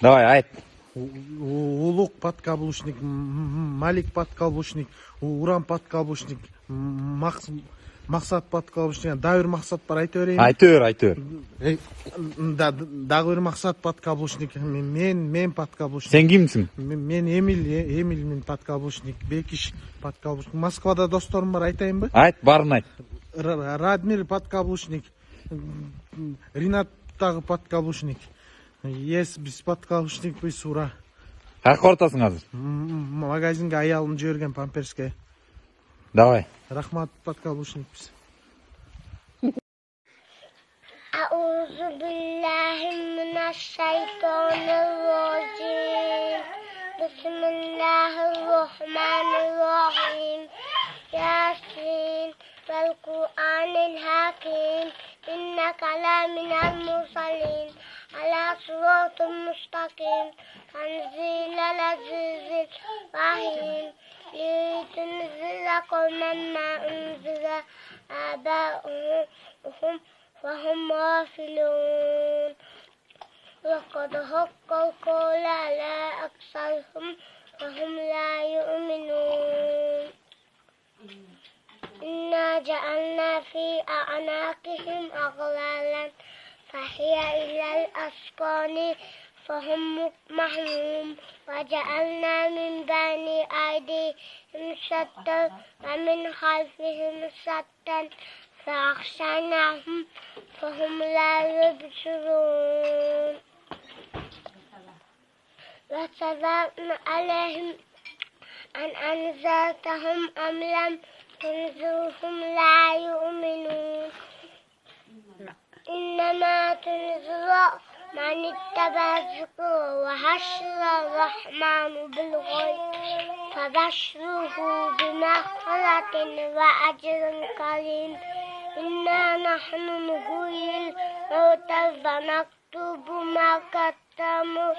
Давай, айт. Улук подкаблучник, Малик подкаблучник, Уран подкаблучник, Максат подкаблучник, дагы бир Максат бар, айта берейин. Айта бер. Дагы бир Максат подкаблучник, мен подкаблучник. Сен кимсиң? Мен Эмиль подкаблучник, Бекиш подкаблучник. Москвада досторум бар, айтайынбы? Айт, барын айт. Радмир подкаблучник, Ринат дагы подкаблучник. Yes, биз подкаблучникпиз, ура. Каяка баратасың азыр? Магазинге аялым жиберген памперске. Давай. Рахмат, подкаблучникпиз. أعوذ بالله من الشيطان الرجيم بسم الله الرحمن الرحيم ياسين والقرآن الحكيم إنك لمن المرسلين على صراط مستقيم تنزيل العزيز الرحيم لتنزل قوما ما أنزل آباؤهم وهم غافلون وقد حق القول على أكثرهم وهم لا يؤمنون إنا جعلنا في أعناقهم أغلالا فهي إلى الأذقان فهم مقمحون وجعلنا من بين أيديهم سدا ومن خلفهم سدا فأغشيناهم فهم لا يبصرون وسلام عليهم أن أنذرتهم أم لم تنذرهم لا يؤمنون إنما تنذر من اتبع الذكر وحشر الرحمن بالغيب فبشره بمغفرة وأجر كريم إنا نحن نحيي الموتى ونكتب ما قدموا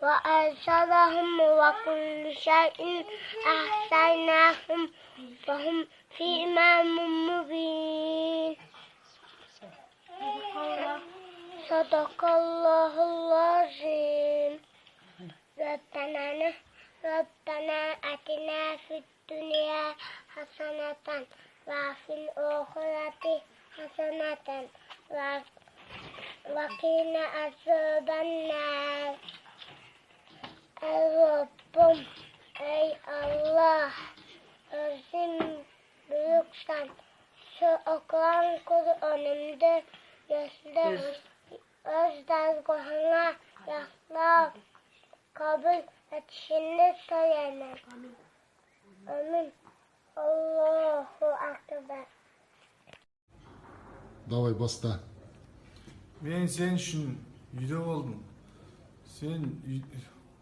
وآثارهم وكل شيء أحصيناهم فهم في إمام مبين صدق الله العظيم ربنا آتنا في الدنيا حسنة وفي الآخرة حسنة وقنا عذاب النار Rabbim ey Allah özün büyüksen şu okulan Kur'an'ımda göster öz dergahına yakla kabul etişini söylemem. Amin. Allahu Akbar. Давай, баста. Мен сен үшін үйде болдым. Сен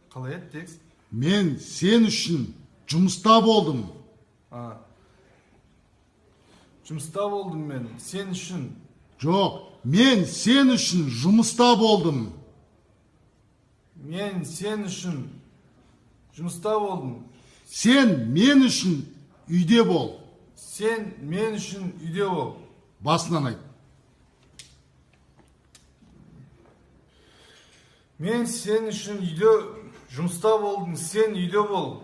қалай еді текст? Мен сен үшін жұмыста болдым. Жұмыста болдым мен. Сен үшін. Жоқ, мен сен үшін жұмыста болдым. Мен сен үшін жұмыста болдым. Сен мен үшін үйде бол. Сен мен үшін үйде бол. Басынан айт. Мен сен үшін үйде жұмыста болдым. Сен үйде бол.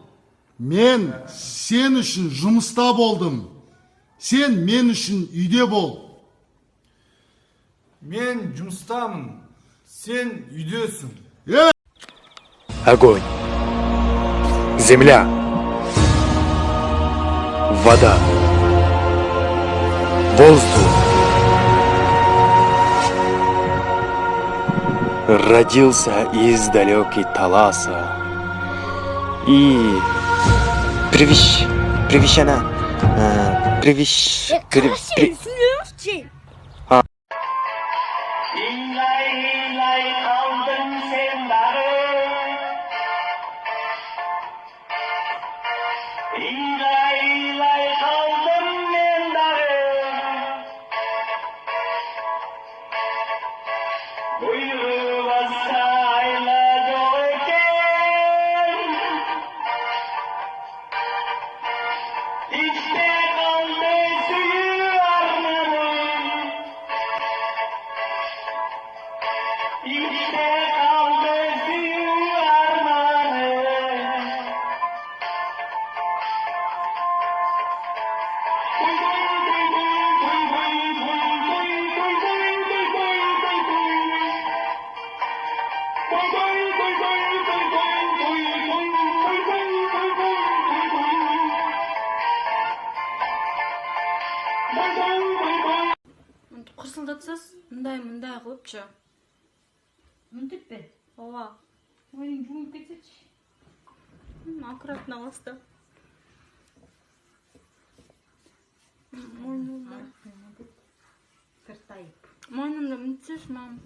Мен сен үшін жұмыста болдым. Сен мен үшін үйде бол. Мен жұмыстамын. Сен үйдесің. Огонь. Земля. Вода. Воздух. Родился из далекой Таласа. И İlay kaldın sen darı İlay kaldım ben darı Buyruğu vasayla doğarken İşte kaldı suyu armağan Кырсылдатсыз, мындай кылыпчы. Мынтиппи? Ооба. Мойнуң жумуп кетсечи. Аккуратно басты. Мойнумда. Тыртайып. Мойнумда мынтсыз, мам.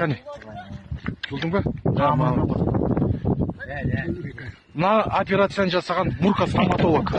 Кәне. Buldun mu? Tamam. Мына операцияны жасаған Мурка стоматолог.